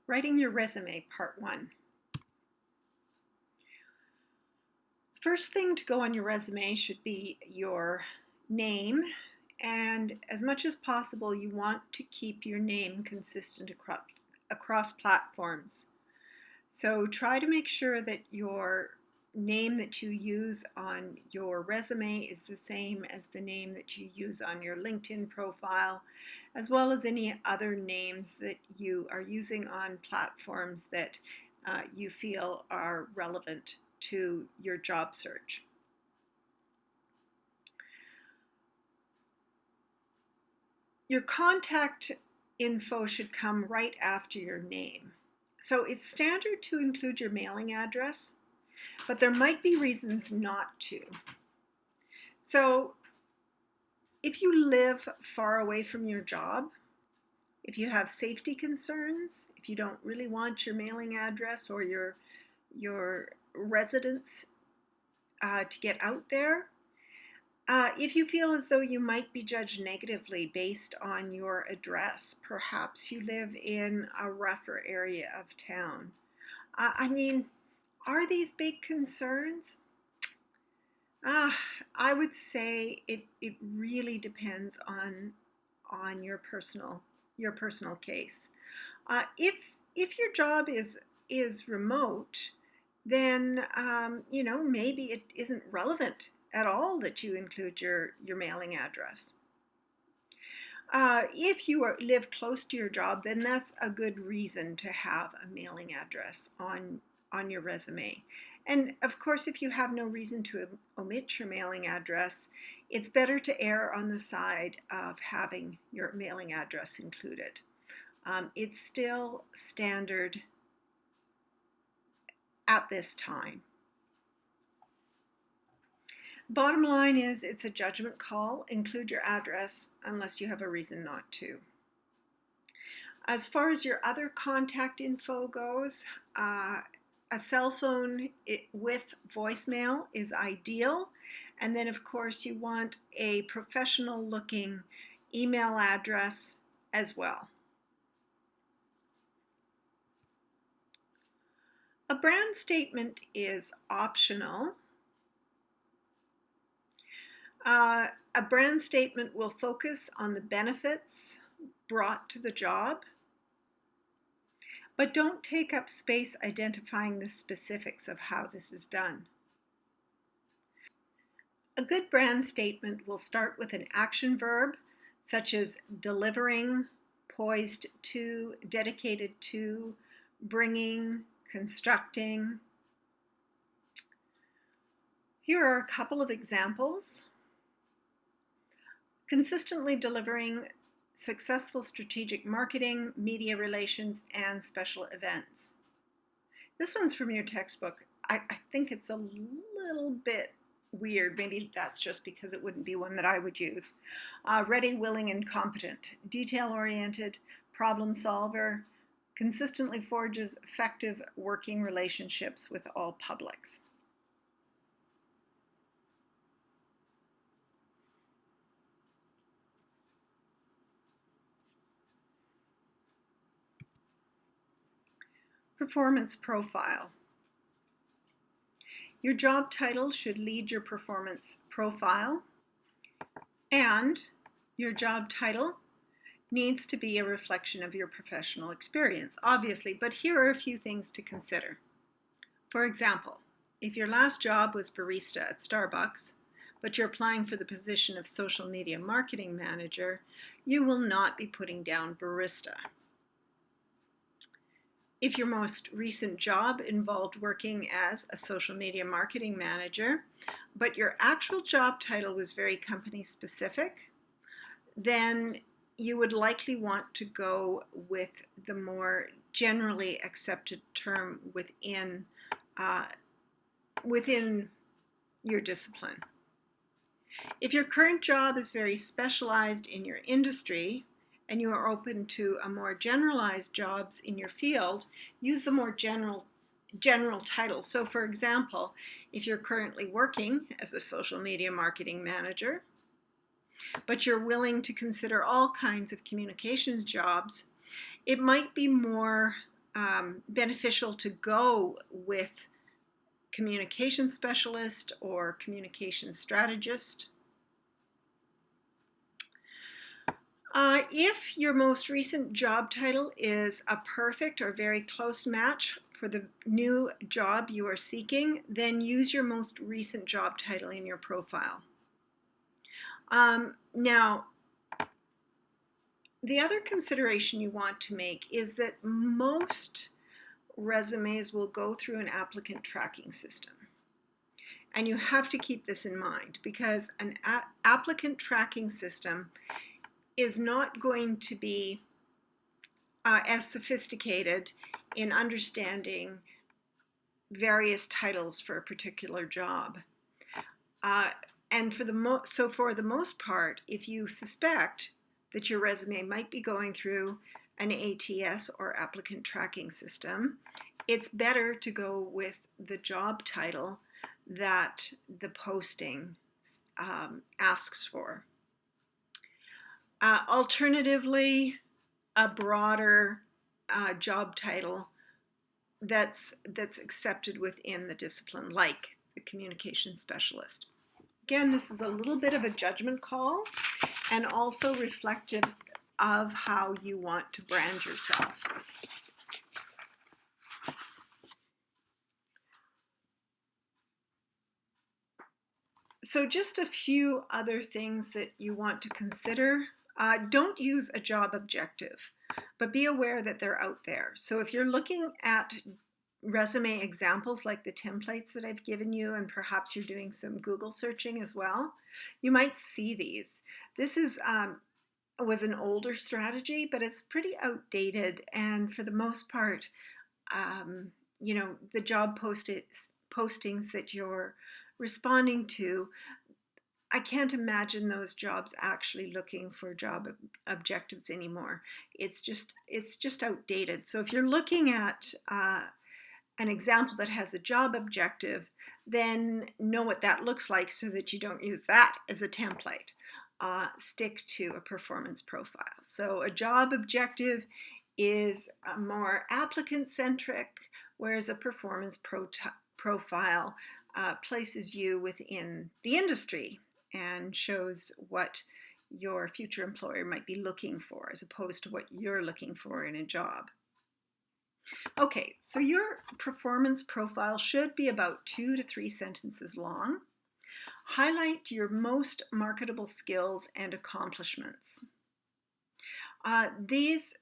Writing your resume, part 1. First thing to go on your resume should be your name, and as much as possible you want to keep your name consistent across platforms. So try to make sure that your name that you use on your resume is the same as the name that you use on your LinkedIn profile, as well as any other names that you are using on platforms that you feel are relevant to your job search. Your contact info should come right after your name. So it's standard to include your mailing address, but there might be reasons not to. So if you live far away from your job, if you have safety concerns, if you don't really want your mailing address or your residence to get out there, if you feel as though you might be judged negatively based on your address, perhaps you live in a rougher area of town. Are these big concerns? I would say it really depends on your personal case. If your job is remote, then maybe it isn't relevant at all that you include your mailing address. If you live close to your job, then that's a good reason to have a mailing address on your resume. And of course, if you have no reason to omit your mailing address, it's better to err on the side of having your mailing address included. It's still standard at this time. Bottom line is, it's a judgment call. Include your address unless you have a reason not to. As far as your other contact info goes, a cell phone with voicemail is ideal. And then, of course, you want a professional looking email address as well. A brand statement is optional. A brand statement will focus on the benefits brought to the job, but don't take up space identifying the specifics of how this is done. A good brand statement will start with an action verb, such as delivering, poised to, dedicated to, bringing, constructing. Here are a couple of examples. Consistently delivering successful strategic marketing, media relations, and special events. This one's from your textbook. I think it's a little bit weird. Maybe that's just because it wouldn't be one that I would use. Ready, willing, and competent. Detail-oriented, problem solver, consistently forges effective working relationships with all publics. Performance profile. Your job title should lead your performance profile, and your job title needs to be a reflection of your professional experience, obviously, but here are a few things to consider. For example, if your last job was barista at Starbucks, but you're applying for the position of social media marketing manager, you will not be putting down barista. If your most recent job involved working as a social media marketing manager, but your actual job title was very company specific, then you would likely want to go with the more generally accepted term within your discipline. If your current job is very specialized in your industry, and you are open to a more generalized jobs in your field, use the more general title. So for example, if you're currently working as a social media marketing manager, but you're willing to consider all kinds of communications jobs, it might be more beneficial to go with communication specialist or communication strategist. If your most recent job title is a perfect or very close match for the new job you are seeking, then use your most recent job title in your profile. Now, the other consideration you want to make is that most resumes will go through an applicant tracking system. And you have to keep this in mind because an applicant tracking system is not going to be as sophisticated in understanding various titles for a particular job. And for the most part, if you suspect that your resume might be going through an ATS or applicant tracking system, it's better to go with the job title that the posting asks for. Alternatively, a broader job title that's accepted within the discipline, like the communication specialist. Again, this is a little bit of a judgment call and also reflective of how you want to brand yourself. So just a few other things that you want to consider. Don't use a job objective, but be aware that they're out there. So if you're looking at resume examples like the templates that I've given you, and perhaps you're doing some Google searching as well, you might see these. This was an older strategy, but it's pretty outdated, and for the most part, the job postings that you're responding to, I can't imagine those jobs actually looking for job objectives anymore. It's just outdated. So if you're looking at an example that has a job objective, then know what that looks like so that you don't use that as a template. Stick to a performance profile. So a job objective is more applicant-centric, whereas a performance profile places you within the industry and shows what your future employer might be looking for as opposed to what you're looking for in a job. Okay, so your performance profile should be about 2 to 3 sentences long. Highlight your most marketable skills and accomplishments. These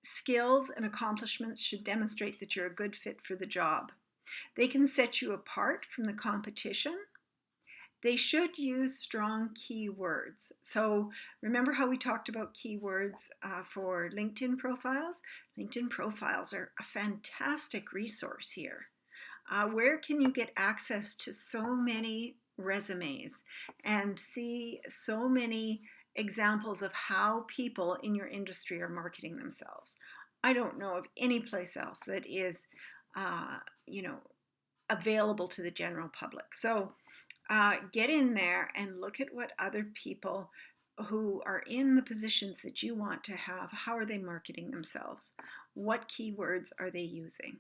skills and accomplishments should demonstrate that you're a good fit for the job. They can set you apart from the competition. They should use strong keywords. So remember how we talked about keywords for LinkedIn profiles? LinkedIn profiles are a fantastic resource here. Where can you get access to so many resumes and see so many examples of how people in your industry are marketing themselves? I don't know of any place else that is, available to the general public. So get in there and look at what other people who are in the positions that you want to have, how are they marketing themselves? What keywords are they using?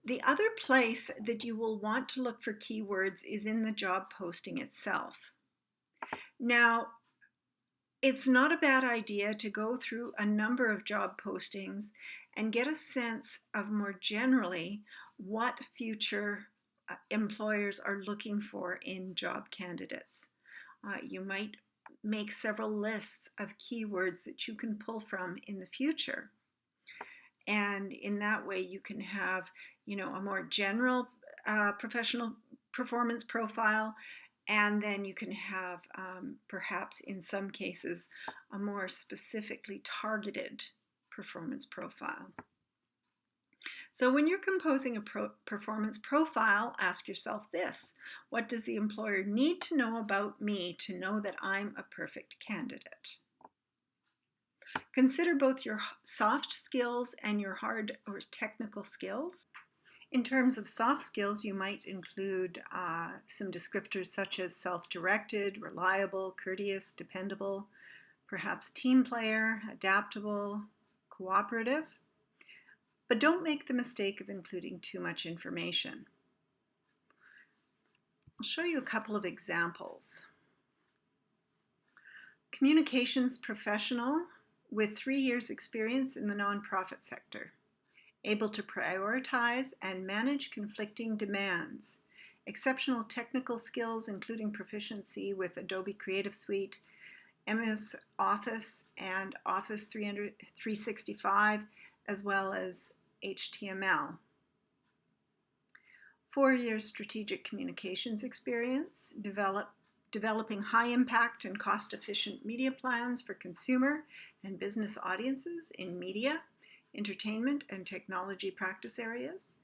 The other place that you will want to look for keywords is in the job posting itself. Now, it's not a bad idea to go through a number of job postings and get a sense of more generally what future employers are looking for in job candidates. You might make several lists of keywords that you can pull from in the future. And in that way, you can have, a more general professional performance profile, and then you can have, perhaps in some cases, a more specifically targeted performance profile. So when you're composing a performance profile, ask yourself this: what does the employer need to know about me to know that I'm a perfect candidate? Consider both your soft skills and your hard or technical skills. In terms of soft skills, you might include some descriptors such as self-directed, reliable, courteous, dependable, perhaps team player, adaptable, cooperative. but don't make the mistake of including too much information. I'll show you a couple of examples. Communications professional with 3 years experience in the nonprofit sector, able to prioritize and manage conflicting demands, exceptional technical skills including proficiency with Adobe Creative Suite, MS Office and Office 365, as well as HTML. 4 years strategic communications experience, developing high-impact and cost-efficient media plans for consumer and business audiences in media, entertainment, and technology practice areas,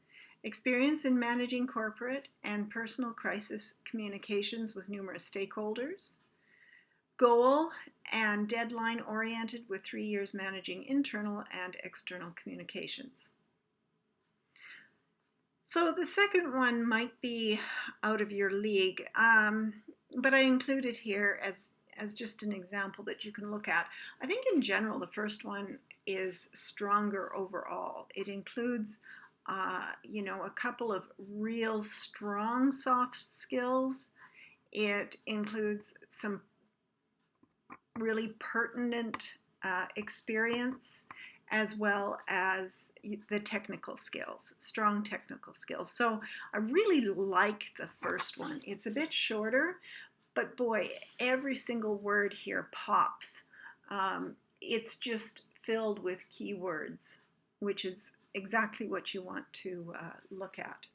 experience in managing corporate and personal crisis communications with numerous stakeholders, goal and deadline-oriented with 3 years managing internal and external communications. So the second one might be out of your league, but I include it here as just an example that you can look at. I think in general, the first one is stronger overall. It includes, a couple of real strong soft skills. It includes some really pertinent experience, as well as the technical skills, strong technical skills. So I really like the first one. It's a bit shorter, but boy, every single word here pops. It's just filled with keywords, which is exactly what you want to look at.